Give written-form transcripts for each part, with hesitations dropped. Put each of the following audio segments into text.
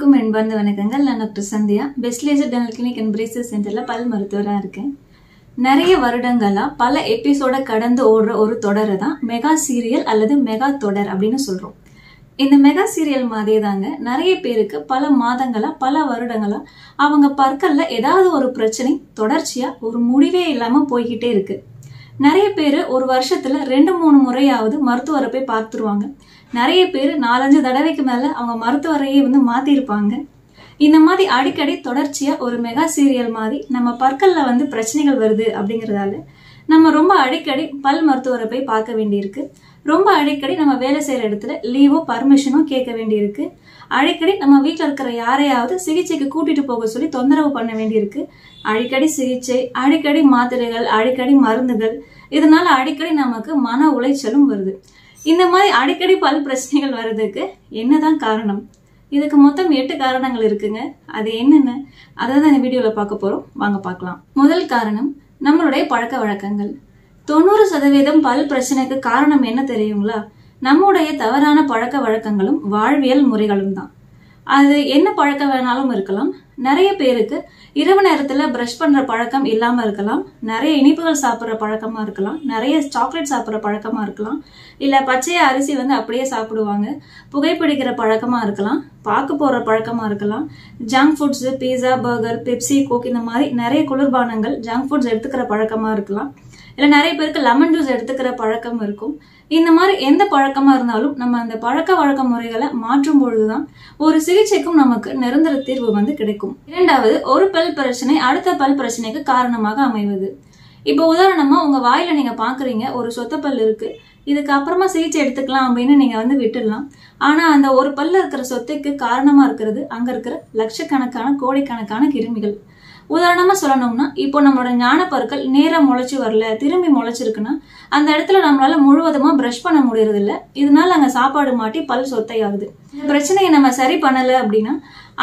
அனைவருக்கும் அன்பார்ந்த வணக்கங்கள். நான் doctor Sandhya, best laser dental clinic and braces சென்டர்ல பல் மருத்துவராக இருக்கேன். நிறைய வருடங்களா பல எபிசோட கடந்து ஓடுற ஒரு தொடரை தான் மெகா சீரியல் அல்லது மெகா தொடர் அப்படின்னு சொல்றோம். இந்த மெகா சீரியல் மாதிரி தாங்க நிறைய பேருக்கு பல மாதங்களா பல வருடங்களா அவங்க பற்கள்ல ஏதாவது ஒரு பிரச்சனை தொடர்ச்சியா ஒரு முடிவே இல்லாம போய்கிட்டே இருக்கு. நிறைய பேர் ஒரு வருஷத்துல 2-3 முறையாவது மருத்துவரை போய் பார்த்துருவாங்க. நிறைய பேர் 4-5 தடவைக்கு மேல அவங்க மருத்துவரையே மாத்திருப்பாங்க. இந்த மாதிரி அடிக்கடி தொடர்ச்சியா ஒரு மெகா சீரியல் மாதிரி நம்ம பற்கள்ல பிரச்சனைகள் வருது அப்படிங்கறதால நம்ம ரொம்ப அடிக்கடி பல் மருத்துவரை போய் பார்க்க வேண்டியிருக்கு. ரொம்ப அடிக்கடி நம்ம வேலை செய்யற இடத்துல லீவோ பர்மிஷனோ கேட்க வேண்டியிருக்கு. அடிக்கடி நம்ம வீட்டுல இருக்கிற யாரையாவது சிகிச்சைக்கு கூட்டிட்டு போக சொல்லி தொந்தரவு பண்ண வேண்டியிருக்கு. அடிக்கடி சிகிச்சை, அடிக்கடி மாத்திரைகள், அடிக்கடி மருந்துகள், இதனால அடிக்கடி நமக்கு மன உளைச்சலும் வருது. இந்த மாதிரி அடிக்கடி பல் பிரச்சனைகள் வர்றதுக்கு என்னதான் காரணம்? இதுக்கு மொத்தம் 8 காரணங்கள் இருக்குங்க. அது என்னென்ன அதான் இந்த வீடியோல பார்க்க போறோம். வாங்க பார்க்கலாம். முதல் காரணம் நம்மளுடைய பழக்க வழக்கங்கள். 90% பல் பிரச்சனைக்கு காரணம் என்ன தெரியுங்களா? நம்முடைய தவறான பழக்க வழக்கங்களும் வாழ்வியல் முறைகளும் தான். அது என்ன பழக்கம் வேணாலும் இருக்கலாம். நிறைய பேருக்கு இரவு நேரத்துல பிரஷ் பண்ற பழக்கம் இல்லாம இருக்கலாம். நிறைய இனிப்புகள் சாப்பிட்ற பழக்கமா இருக்கலாம். நிறைய சாக்லேட் சாப்பிட்ற பழக்கமா இருக்கலாம். இல்ல பச்சைய அரிசி அப்படியே சாப்பிடுவாங்க. புகைப்பிடிக்கிற பழக்கமா இருக்கலாம். பாக்கு போற பழக்கமா இருக்கலாம். ஜங்க் ஃபுட்ஸ், பீஸா, பர்கர், பெப்சி, கோக் இந்த மாதிரி நிறைய குளிர்பானங்கள் ஜங்க் ஃபுட்ஸ் எடுத்துக்கிற பழக்கமா இருக்கலாம். இல்ல நிறைய பேருக்கு லெமன் ஜூஸ் எடுத்துக்கிற பழக்கம் இருக்கும். இந்த மாதிரி எந்த பழக்கமா இருந்தாலும் நம்ம அந்த பழக்க வழக்க முறைகளை மாற்றும் பொழுதுதான் ஒரு சிகிச்சைக்கும் நமக்கு நிரந்தர தீர்வு கிடைக்கும். இரண்டாவது, ஒரு பல் பிரச்சனை அடுத்த பல் பிரச்சனைக்கு காரணமாக அமைவது. இப்போ உதாரணமா உங்க வாயில நீங்க பாக்குறீங்க ஒரு சொத்த பல் இருக்கு, இதுக்கு அப்புறமா சிகிச்சை எடுத்துக்கலாம் அப்படின்னு நீங்க விட்டுடலாம். ஆனா அந்த ஒரு பல்ல இருக்கிற சொத்தைக்கு காரணமா இருக்கிறது அங்க இருக்கிற லட்சக்கணக்கான கோடிக்கணக்கான கிருமிகள். உதாரணமா சொல்லணும்னா, இப்போ நம்மளோட ஞான பற்கள் நேரா முளைச்சு வரல, திரும்பி முளைச்சிருக்குன்னா அந்த இடத்துல நம்மளால முழுவதுமா பிரஷ் பண்ண முடியறது இல்ல. இதனால அங்க சாப்பாடு மாட்டி பல் சொத்தையாகுது. இந்த பிரச்சனையை நம்ம சரி பண்ணல அப்படின்னா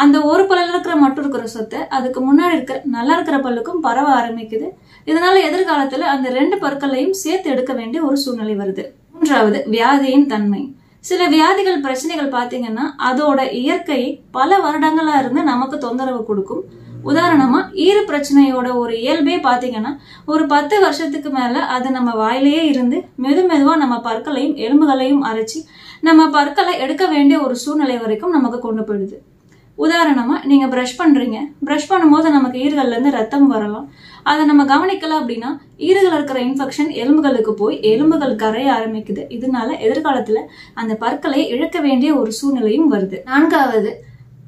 அந்த ஒரு பல்ல இருக்கிற மட்டும் இருக்கிற சொத்தை அதுக்கு முன்னாடி இருக்கிற நல்லா இருக்கிற பல்லுக்கும் பரவ ஆரம்பிக்குது. இதனால எதிர்காலத்துல அந்த 2 பற்களையும் சேர்த்து எடுக்க வேண்டிய ஒரு சூழ்நிலை வருது. மூன்றாவது, வியாதியின் தன்மை. சில வியாதிகள் பிரச்சனைகள் பாத்தீங்கன்னா அதோட இயற்கை பல வருடங்களா இருந்து நமக்கு தொந்தரவு கொடுக்கும். உதாரணமா ஈறு பிரச்சனையோட ஒரு இயல்பே பாத்தீங்கன்னா ஒரு 10 வருஷத்துக்கு மேல அது நம்ம வாயிலேயே இருந்து மெதுவா நம்ம பற்களையும் எலும்புகளையும் அரைச்சி நம்ம பற்களை எடுக்க வேண்டிய ஒரு சூழ்நிலை வரைக்கும் நமக்கு கொண்டு போயிடுது. உதாரணமா நீங்க பிரஷ் பண்றீங்க, பிரஷ் பண்ணும்போது நமக்கு ஈறுகள்ல இருந்து ரத்தம் வரலாம். அதை நம்ம கவனிக்கல அப்படின்னா ஈறுகள் இருக்கிற இன்ஃபெக்ஷன் எலும்புகளுக்கு போய் எலும்புகள் கரைய ஆரம்பிக்குது. இதனால எதிர்காலத்துல அந்த பற்களை இழக்க வேண்டிய ஒரு சூழ்நிலையும் வருது. நான்காவது,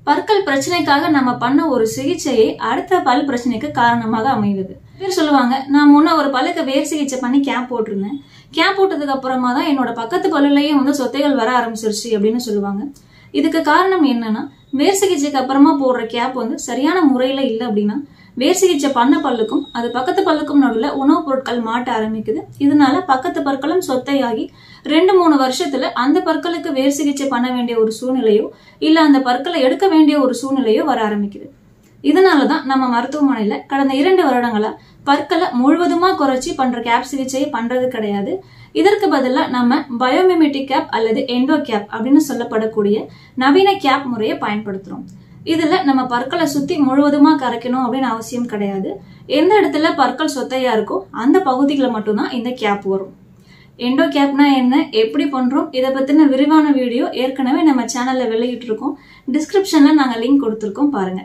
பற்கள் பிரச்சனைக்காக நம்ம பண்ண ஒரு சிகிச்சையை அடுத்த பல் பிரச்சனைக்கு காரணமாக அமைவது. பேர் சொல்லுவாங்க, நான் முன்ன ஒரு பல்லுக்கு வேர் சிகிச்சை பண்ணி கேப் போட்டிருந்தேன், கேப் போட்டதுக்கு அப்புறமா தான் என்னோட பக்கத்து பல்லுலயே சொத்தைகள் வர ஆரம்பிச்சிருச்சு அப்படின்னு சொல்லுவாங்க. இதுக்கு காரணம் என்னன்னா, வேர் சிகிச்சைக்கு அப்புறமா போடுற கேப் சரியான முறையில இல்லை அப்படின்னா வேர் சிகிச்சை பண்ண பல்லுக்கும் அது பக்கத்து பல்லுக்கும் நடுவில் உணவுப் பொருட்கள் மாட்ட ஆரம்பிக்குது. இதனால பக்கத்து பற்களும் சொத்தையாகி 2-3 வருஷத்துல அந்த பற்களுக்கு வேர் சிகிச்சை பண்ண வேண்டிய ஒரு சூழ்நிலையோ இல்ல அந்த பற்களை எடுக்க வேண்டிய ஒரு சூழ்நிலையோ வர ஆரம்பிக்குது. இதனாலதான் நம்ம மருத்துவமனையில கடந்த 2 வருடங்களா பற்களை முழுவதுமா குறைச்சி பண்ற கேப் சிகிச்சையை பண்றது கிடையாது. இதற்கு பதிலா நம்ம பயோமிமெட்டிக் கேப் அல்லது எண்டோ கேப் அப்படின்னு சொல்லப்படக்கூடிய நவீன கேப் முறையை பயன்படுத்துறோம். இதுல நம்ம பற்களை சுத்தி முழுவதுமா கரைக்கணும் அப்படின்னு அவசியம் கிடையாது. எந்த இடத்துல பற்கள் சொத்தையா இருக்கோ அந்த பகுதிகளை மட்டும்தான் இந்த கேப் வரும். எண்டோ கேப்னா என்ன, எப்படி பண்றோம், இதை பத்தின விரிவான வீடியோ ஏற்கனவே நம்ம சேனல்ல வெளியிட்டு இருக்கோம். டிஸ்கிரிப்ஷன்ல நாங்க லிங்க் கொடுத்துருக்கோம், பாருங்க.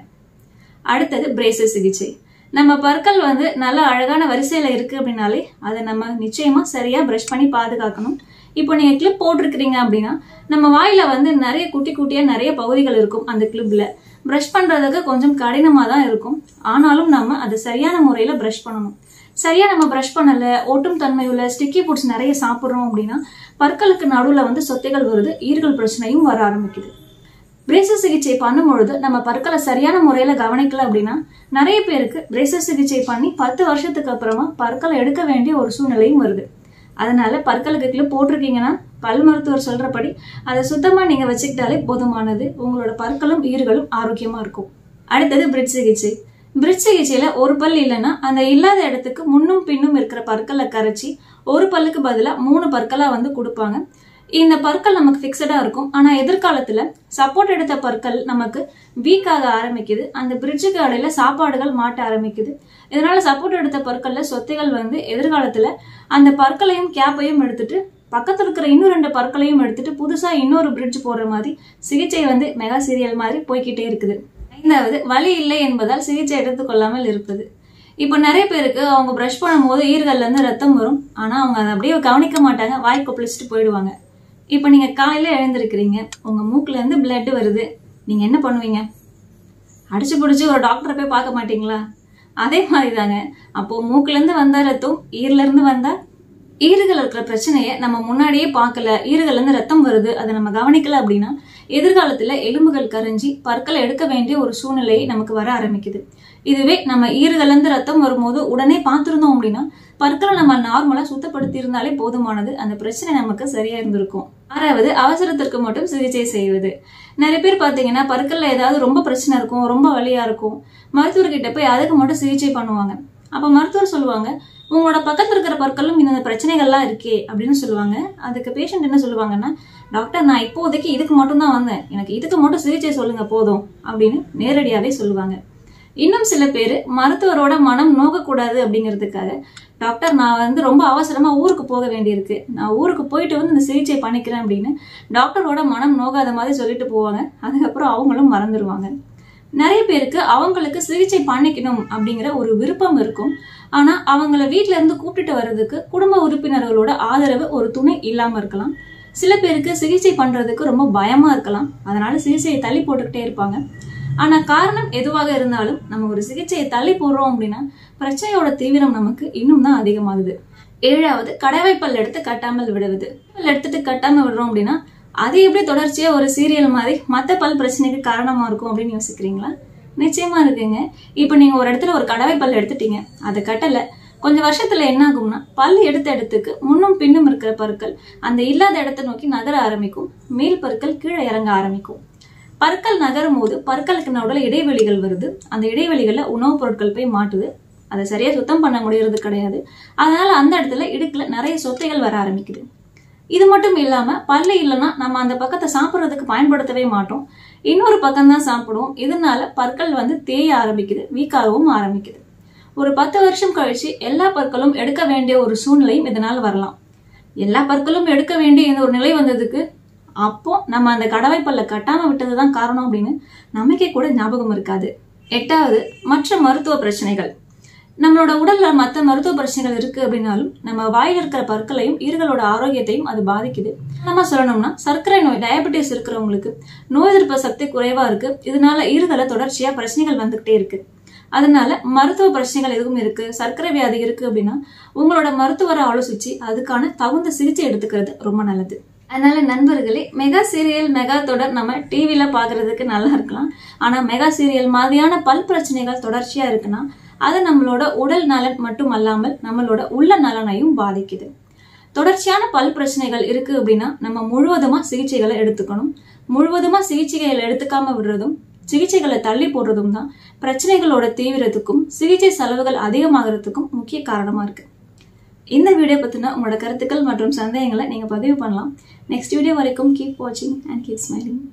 அடுத்தது பிரேசஸ் சிகிச்சை. நம்ம பற்கள் நல்ல அழகான வரிசையில இருக்கு அப்படின்னாலே அதை நம்ம நிச்சயமா சரியா பிரஷ் பண்ணி பாதுகாக்கணும். இப்போ நீங்க கிளிப் போட்டிருக்கிறீங்க அப்படின்னா நம்ம வாயில நிறைய குட்டி குட்டியா நிறைய பகுதிகள் இருக்கும். அந்த கிளிப்ல பிரஷ் பண்றதுக்கு கொஞ்சம் கடினமா தான் இருக்கும். ஆனாலும் நம்ம அதை சரியான முறையில பிரஷ் பண்ணணும். சரியா நம்ம பிரஷ் பண்ணல, ஓட்டும் தன்மையுள்ள ஸ்டிக்கி ஃபுட்ஸ் நிறைய சாப்பிடுறோம் அப்படின்னா பற்களுக்கு நடுவுல சொத்தைகள் வருது, ஈறுகள் பிரச்சனையும் வர ஆரம்பிக்குது. பிரேசஸ் சிகிச்சை பண்ணும் பொழுது நம்ம பற்களை சரியான முறையில கவனிக்கல அப்படின்னா நிறைய பேருக்கு பிரேசஸ் சிகிச்சை பண்ணி 10 வருஷத்துக்கு அப்புறமா பற்களை எடுக்க வேண்டிய ஒரு சூழ்நிலையும் வருது. அதனால பற்களுக்கு கிளிப் போட்டிருக்கீங்கன்னா பல் மருத்துவர் சொல்றபடி அதை சுத்தமா நீங்க வச்சுக்கிட்டாலே போதுமானது. உங்களோட பற்களும் ஈறுகளும் ஆரோக்கியமா இருக்கும். அடுத்தது பிரிட்ஜ் சிகிச்சை. பிரிட்ஜ் சிகிச்சையில ஒரு பல் இல்லைன்னா அந்த இல்லாத இடத்துக்கு முன்னும் பின்னும் இருக்கிற பற்களை கரைச்சி ஒரு பல்லுக்கு பதிலா 3 பற்களா கொடுப்பாங்க. இந்த பற்கள் நமக்கு பிக்சடா இருக்கும். ஆனா எதிர்காலத்துல சப்போர்ட் எடுத்த பற்கள் நமக்கு வீக் ஆக ஆரம்பிக்குது. அந்த பிரிட்ஜுக்கு இடையில சாப்பாடுகள் மாட்ட ஆரம்பிக்குது. இதனால சப்போர்ட் எடுத்த பற்கள்ல சொத்தைகள் வந்து எதிர்காலத்துல அந்த பற்களையும் கேப்பையும் எடுத்துட்டு பக்கத்துல இருக்கிற இன்னும் 2 பற்களையும் எடுத்துட்டு புதுசா இன்னொரு பிரிட்ஜ் போடுற மாதிரி சிகிச்சை வந்து மெகா சீரியல் மாதிரி போய்கிட்டே இருக்குது. 5வது, வலி இல்லை என்பதால் சிகிச்சை எடுத்துக்கொள்ளாமல் இருப்பது. இப்போ நிறைய பேருக்கு அவங்க பிரஷ் பண்ணும்போது ஈர்கள்ல இருந்து ரத்தம் வரும். ஆனா அவங்க அதை அப்படியே கவனிக்க மாட்டாங்க, வாய் கொப்பளிச்சுட்டு போயிடுவாங்க. இப்போ நீங்க காலையில எழுந்திருக்கிறீங்க, உங்க மூக்குல இருந்து பிளட் வருது, நீங்க என்ன பண்ணுவீங்க? அடிச்சு பிடிச்சி ஒரு டாக்டரை போய் பார்க்க மாட்டீங்களா? அதே மாதிரிதாங்க. அப்போ மூக்குல இருந்து வந்தா ரத்தம், ஈரல இருந்து வந்தா ஈறுகள் இருக்கிற பிரச்சனையை நம்ம முன்னாடியே பார்க்கல, ஈறுகள்ல இருந்து ரத்தம் வருது, அதை நம்ம கவனிக்கல அப்படின்னா எதிர்காலத்துல எலும்புகள் கரைஞ்சி பற்களை எடுக்க வேண்டிய ஒரு சூழ்நிலை நமக்கு வர ஆரம்பிக்குது. இதுவே நம்ம ஈறுகள்ல இருந்து ரத்தம் வரும்போது உடனே பார்த்திருந்தோம் அப்படின்னா பற்களை நம்ம நார்மலா சுத்தப்படுத்தி இருந்தாலே போதுமானது, அந்த பிரச்சனை நமக்கு சரியா இருந்திருக்கும். 6வது, அவசரத்திற்கு மட்டும் சிகிச்சை செய்வது. நிறைய பேர் பாத்தீங்கன்னா பற்கள்ல ஏதாவது ரொம்ப பிரச்சனை இருக்கும், ரொம்ப வலியா இருக்கும், மருத்துவர்கிட்ட போய் அதுக்கு மட்டும் சிகிச்சை பண்ணுவாங்க. அப்ப மருத்துவர் சொல்லுவாங்க, உங்களோட பக்கத்துல இருக்கிற பற்களும் இந்த பிரச்சனைகள்லாம் இருக்கே அப்படின்னு சொல்லுவாங்க. அதுக்கு பேஷண்ட் என்ன சொல்லுவாங்கன்னா, டாக்டர் நான் இப்போதைக்கு இதுக்கு மட்டும் தான் வந்தேன், எனக்கு இதுக்கு மட்டும் சிகிச்சை சொல்லுங்க போதும் அப்படின்னு நேரடியாவே சொல்லுவாங்க. இன்னும் சில பேர் மருத்துவரோட மனம் நோகக்கூடாது அப்படிங்கிறதுக்காக, டாக்டர் நான் வந்து ரொம்ப அவசரமா ஊருக்கு போக வேண்டியிருக்கு, நான் ஊருக்கு போயிட்டு வந்து இந்த சிகிச்சை பண்ணிக்கிறேன் அப்படின்னு டாக்டரோட மனம் நோகாத மாதிரி சொல்லிட்டு போவாங்க. அதுக்கப்புறம் அவங்களும் மறந்துடுவாங்க. நிறைய பேருக்கு அவங்களுக்கு சிகிச்சை பண்ணிக்கணும் அப்படிங்கிற ஒரு விருப்பம் இருக்கும். ஆனா அவங்கள வீட்டுல இருந்து கூப்பிட்டுட்டு வர்றதுக்கு குடும்ப உறுப்பினர்களோட ஆதரவு ஒரு துணை இல்லாம இருக்கலாம். சில பேருக்கு சிகிச்சை பண்றதுக்கு ரொம்ப பயமா இருக்கலாம், அதனால சிகிச்சையை தள்ளி போட்டுக்கிட்டே இருப்பாங்க. ஆனா காரணம் எதுவாக இருந்தாலும் நம்ம ஒரு சிகிச்சையை தள்ளி போடுறோம் அப்படின்னா பிரச்சனையோட தீவிரம் நமக்கு இன்னும் தான் அதிகமாகுது. 7வது, கடவைப்பல் எடுத்து கட்டாமல் விடுவது. பல் எடுத்துட்டு கட்டாம விடுறோம் அப்படின்னா அது எப்படி தொடர்ச்சியா ஒரு சீரியல் மாதிரி மத்த பல் பிரச்சனைக்கு காரணமா இருக்கும் அப்படின்னு யோசிக்கிறீங்களா? நிச்சயமா இருக்குங்க. இப்ப நீங்க ஒரு இடத்துல ஒரு கடவை பல் எடுத்துட்டீங்க, அதை கட்டல, கொஞ்சம் வருஷத்துல என்ன ஆகும்னா பல் எடுத்த இடத்துக்கு முன்னும் பின்னும் இருக்கிற பற்கள் அந்த இல்லாத இடத்தை நோக்கி நகர ஆரம்பிக்கும், மேல் பற்கள் கீழே இறங்க ஆரம்பிக்கும். பற்கள் நகரும் போது பற்களுக்கு நடுவுல இடைவெளிகள் வருது, அந்த இடைவெளிகள்ல உணவுப் பொருட்கள் போய் மாட்டுது, அதை சரியா சுத்தம் பண்ண முடியறது கிடையாது. அதனால அந்த இடத்துல இடுக்குல நிறைய சொத்தைகள் வர ஆரம்பிக்குது. இது மட்டும் இல்லாம பல்லு இல்லைன்னா நம்ம அந்த பக்கத்தை சாப்பிட்றதுக்கு பயன்படுத்தவே மாட்டோம், இன்னொரு பக்கம் தான் சாப்பிடுவோம். இதனால பற்கள் வந்து தேய ஆரம்பிக்குது, வீக்காகவும் ஆரம்பிக்குது. ஒரு 10 வருஷம் கழிச்சு எல்லா பற்களும் எடுக்க வேண்டிய ஒரு சூழ்நிலையும் இதனால வரலாம். எல்லா பற்களும் எடுக்க வேண்டிய இந்த ஒரு நிலை வந்ததுக்கு அப்போ நம்ம அந்த கடவை பல்ல கட்டாம விட்டதுதான் காரணம் அப்படின்னு நமக்கே கூட ஞாபகம் இருக்காது. 8வது, மற்ற மருத்துவ பிரச்சனைகள். நம்மளோட உடல்ல மற்ற மருத்துவ பிரச்சனைகள் இருக்கு அப்படின்னாலும் நம்ம வாயில இருக்கிற பற்களையும் ஈறுகளோட ஆரோக்கியத்தையும் அது பாதிக்குது. நம்ம சொல்லணும்னா சர்க்கரை நோய், டயபெட்டிஸ் இருக்கிறவங்களுக்கு நோய் எதிர்ப்பு சக்தி குறைவா இருக்கு, இதனால ஈறுகள தொடர்ச்சியா பிரச்சனைகள் வந்துகிட்டே இருக்கு. அதனால மருத்துவ பிரச்சனைகள் எதுவும் இருக்கு, சர்க்கரை வியாதி இருக்கு அப்படின்னா உங்களோட மருத்துவரை ஆலோசிச்சு அதுக்கான தகுந்த சிகிச்சை எடுத்துக்கிறது ரொம்ப நல்லது. அதனால நண்பர்களே, மெகா சீரியல், மெகா தொடர் நம்ம டிவில பாக்குறதுக்கு நல்லா இருக்கலாம். ஆனா மெகா சீரியல் மாதிரியான பல் பிரச்சனைகள் தொடர்ச்சியா இருக்குன்னா அது நம்மளோட உடல் நலன் மட்டும் அல்லாமல் நம்மளோட உள்ள நலனையும் பாதிக்குது. தொடர்ச்சியான பல் பிரச்சனைகள் இருக்கு அப்படின்னா நம்ம முழுவதுமா சிகிச்சைகளை எடுத்துக்கணும். முழுவதுமா சிகிச்சைகளை எடுத்துக்காம விடுறதும் சிகிச்சைகளை தள்ளி போடுறதும் தான் பிரச்சனைகளோட தீவிரத்துக்கும் சிகிச்சை செலவுகள் அதிகமாகிறதுக்கும் முக்கிய காரணமா இருக்கு. இந்த வீடியோ பத்தின உங்களோட கருத்துக்கள் மற்றும் சந்தேகங்களை நீங்க பதிவு பண்ணலாம். நெக்ஸ்ட் வீடியோ வரைக்கும் கீப் வாட்சிங் அண்ட் கீப் ஸ்மைலிங்.